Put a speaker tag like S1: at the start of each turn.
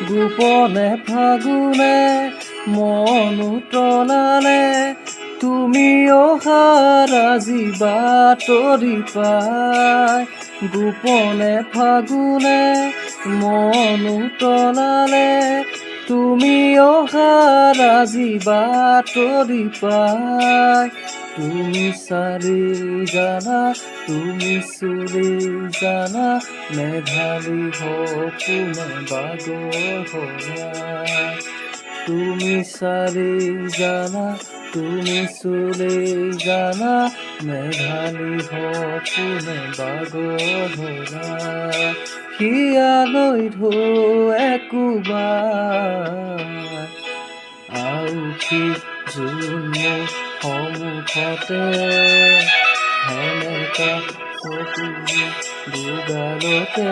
S1: গোপনে ফাগুনে মন উতলালে তুমি অহাৰ আজি বাতৰি পাই। গোপনে ফাগুনে মন উতলালে তুমি অহাৰ আজি বাতৰি পাই। তুমি চালি জানা, তুমি চুলি জানা, মেঘালী সপোনে বাগৰা। তুমি চালি জানা, তুমি চুলি জানা, মেঘালী সপোনে বাগৰা। হিয়ালৈ ঢৌ একোবাৰ আউসী জোন মোৰ সন্মুখতে, সেমেকা চকুৰ দুগালতে।